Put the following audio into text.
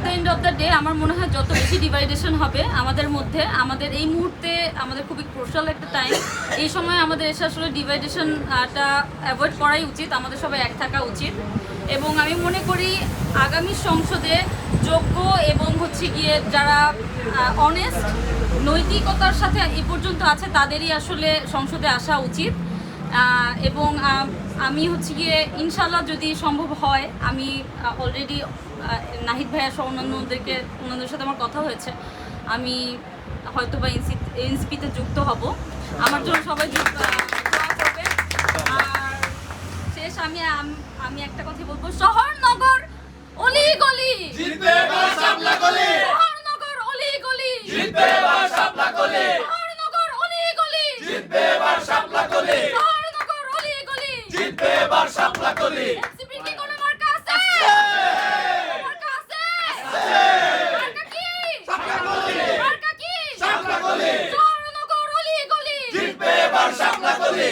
The end of the day আমার মনে হয় যত বেশি ডিভাইডেশন হবে আমাদের মধ্যে, আমাদের এই মুহূর্তে আমাদের খুবই ক্রুশাল একটা টাইম, এই সময় আমাদের এসে আসলে ডিভাইডেশনটা অ্যাভয়েড করাই উচিত, আমাদের সবাই এক থাকা উচিত। এবং আমি মনে করি আগামী সংসদে যোগ্য এবং হচ্ছে গিয়ে যারা অনেস্ট নৈতিকতার সাথে এ পর্যন্ত আছে তাদেরই আসলে সংসদে আসা উচিত। এবং আমি হচ্ছে গিয়ে ইনশাল্লাহ যদি সম্ভব হয়, আমি অলরেডি নাহিদ ভাইয়া সহ ওনাদের সাথে আমার কথা হয়েছে, আমি হয়তো বা এনসিপিতে যুক্ত হব। আমার জন্য সবাই দোয়া করবে। আর শেষ আমি একটা কথা বলবো, শহর নগর অলি গলি জিতবে এবার শাপলা কলি, শহর নগর অলি গলি জিতবে এবার শাপলা কলি, শহর নগর অলি গলি জিতবে এবার শাপলা কলি, শহর নগর অলি গলি জিতবে এবার শাপলা কলি। এনসিপির কি কোনো মার্কা আছে? মার্কা আছে? মার্কা কি? শাপলা কলি, মার্কা কি? শাপলা কলি, শহর নগর অলি গলি জিতবে এবার শাপলা কলি।